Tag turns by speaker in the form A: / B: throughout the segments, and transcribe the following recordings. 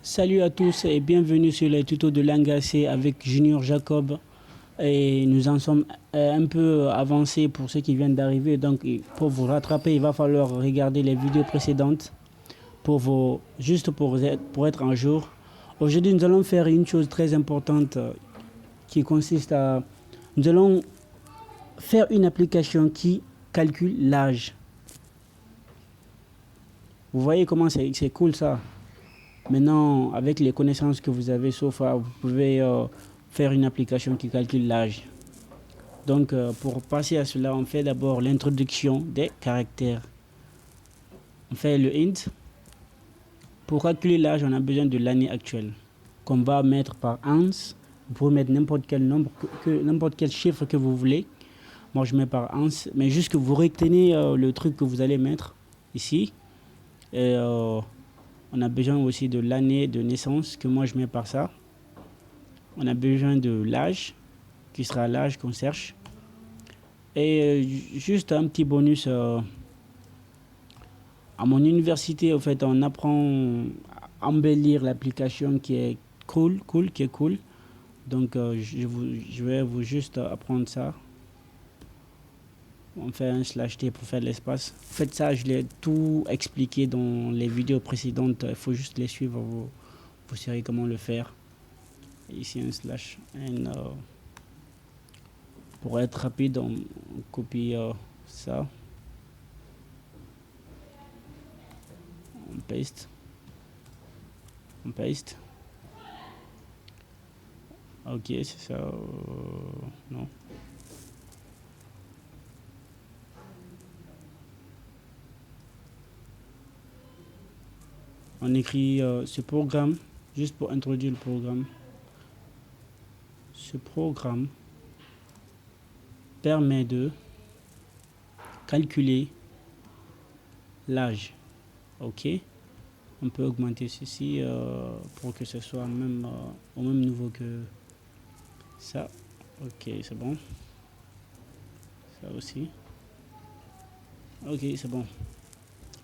A: Salut à tous et bienvenue sur les tutos de Langassé avec Junior Jacob. Et nous en sommes un peu avancés pour ceux qui viennent d'arriver. Donc pour vous rattraper, il va falloir regarder les vidéos précédentes juste pour être en jour. Aujourd'hui, nous allons faire une chose très importante qui consiste à... Nous allons faire une application qui calcule l'âge. Vous voyez comment c'est cool ça? Maintenant, avec les connaissances que vous avez so far, vous pouvez faire une application qui calcule l'âge. Donc, pour passer à cela, on fait d'abord l'introduction des caractères. On fait le int. Pour calculer l'âge, on a besoin de l'année actuelle, qu'on va mettre par ans. Vous pouvez mettre n'importe quel nombre, n'importe quel chiffre que vous voulez. Moi, je mets par ans, mais juste que vous retenez le truc que vous allez mettre ici. Et on a besoin aussi de l'année de naissance, que moi je mets par ça. On a besoin de l'âge, qui sera l'âge qu'on cherche. Et juste un petit bonus, à mon université, en fait, on apprend à embellir l'application qui est cool. Donc, je vais vous juste apprendre ça. On fait un /t pour faire de l'espace. Faites ça, je l'ai tout expliqué dans les vidéos précédentes. Il faut juste les suivre, vous saurez comment le faire. Et ici, un slash n. Pour être rapide, on copie ça. On paste. Ok, c'est ça. Non. On écrit ce programme, juste pour introduire le programme. Ce programme permet de calculer l'âge. Ok. On peut augmenter ceci pour que ce soit même, au même niveau que ça. Ok, c'est bon. Ça aussi. Ok, c'est bon.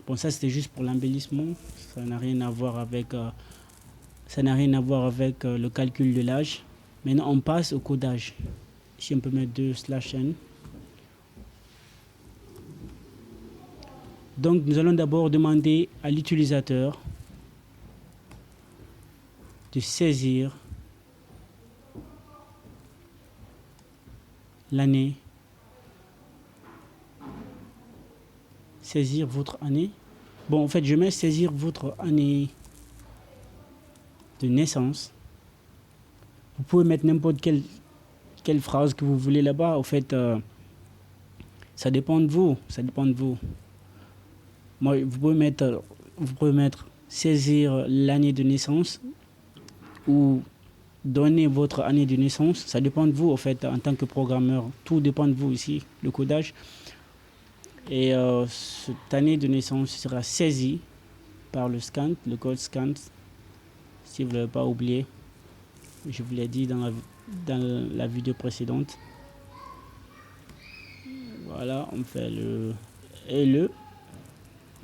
A: Bon, ça c'était juste pour l'embellissement. Ça n'a rien à voir avec, le calcul de l'âge. Maintenant, on passe au codage. Ici, on peut mettre 2/n. Donc, nous allons d'abord demander à l'utilisateur de saisir l'année, saisir votre année. Bon, en fait, je mets saisir votre année de naissance. Vous pouvez mettre n'importe quelle phrase que vous voulez là-bas. En fait, ça dépend de vous. Moi, vous pouvez mettre saisir l'année de naissance ou donner votre année de naissance. Ça dépend de vous, en fait, en tant que programmeur. Tout dépend de vous ici, le codage. Et cette année de naissance sera saisie par le code scan. Si vous ne l'avez pas oublié, je vous l'ai dit dans la vidéo précédente. Voilà, on fait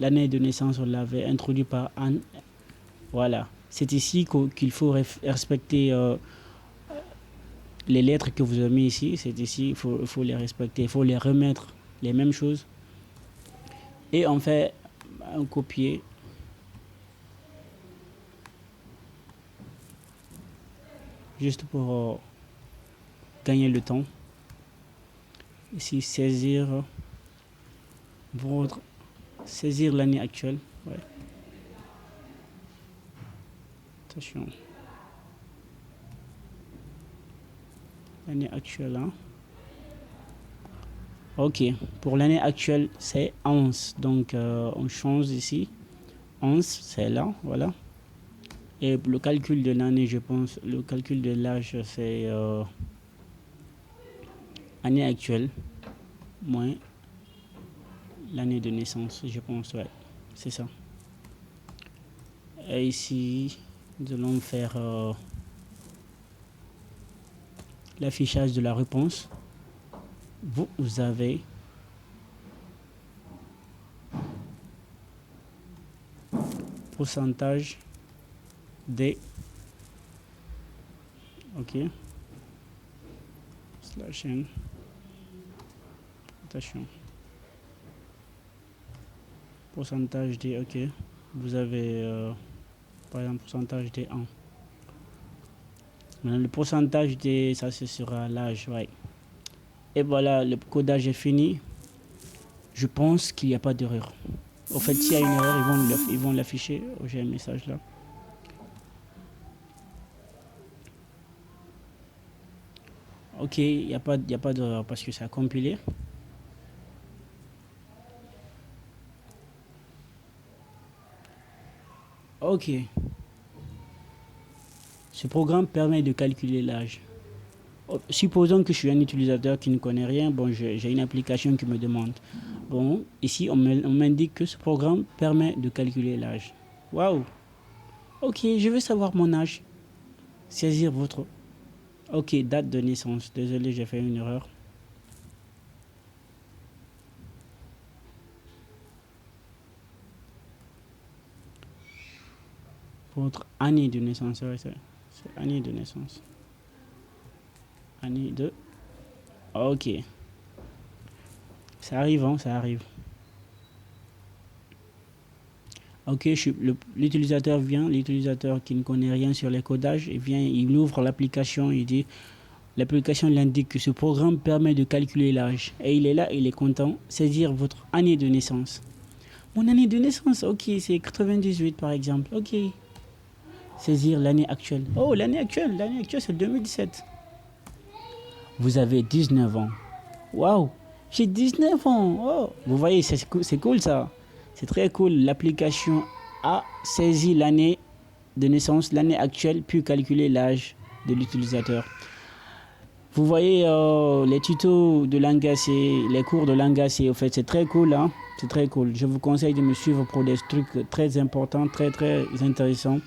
A: l'année de naissance, on l'avait introduit par Anne. Voilà, c'est ici qu'il faut respecter les lettres que vous avez mis ici. C'est ici, il faut les respecter, il faut les remettre les mêmes choses. Et on fait un copier. Juste pour gagner le temps. Ici, saisir l'année actuelle. Ouais. Attention. L'année actuelle. Hein. Ok. Pour l'année actuelle, c'est 11. Donc, on change ici. 11, c'est là. Voilà. Et le calcul de l'année, je pense, le calcul de l'âge, c'est année actuelle moins l'année de naissance, je pense, ouais, c'est ça. Et ici, nous allons faire l'affichage de la réponse. Vous avez pourcentage D. OK. Slash N. Attention. Pourcentage D, OK. Vous avez, par exemple, pourcentage D 1. Maintenant, le pourcentage D, ça, ce sera l'âge, ouais. Et voilà, le codage est fini. Je pense qu'il n'y a pas d'erreur. Au fait, s'il y a une erreur, ils vont l'afficher. Oh, j'ai un message là. OK, il n'y a pas d'erreur parce que ça a compilé. OK. Ce programme permet de calculer l'âge. Supposons que je suis un utilisateur qui ne connaît rien. Bon, j'ai une application qui me demande. Bon, ici, on m'indique que ce programme permet de calculer l'âge. Waouh! OK, je veux savoir mon âge. Saisir votre... OK, date de naissance. Désolé, j'ai fait une erreur. Votre année de naissance, c'est année de naissance. Année de... OK. Ça arrive, hein, ça arrive. OK, l'utilisateur vient, l'utilisateur qui ne connaît rien sur les codages, il vient, il ouvre l'application, il dit, l'application l'indique que ce programme permet de calculer l'âge. Et il est là, il est content, saisir votre année de naissance. Mon année de naissance, OK, c'est 98 par exemple, OK. Saisir l'année actuelle. Oh, l'année actuelle c'est 2017. Vous avez 19 ans. Waouh, j'ai 19 ans. Oh, vous voyez, c'est cool ça. C'est très cool. L'application a saisi l'année de naissance, l'année actuelle, puis calculer l'âge de l'utilisateur. Vous voyez les tutos de Langacc, les cours de Langacc, au fait, c'est très cool. Hein? C'est très cool. Je vous conseille de me suivre pour des trucs très importants, très intéressants.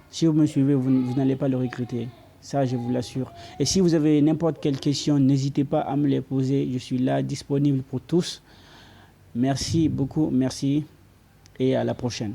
A: Si vous me suivez, vous n'allez pas le regretter. Ça, je vous l'assure. Et si vous avez n'importe quelle question, n'hésitez pas à me les poser. Je suis là, disponible pour tous. Merci beaucoup, merci. Et à la prochaine.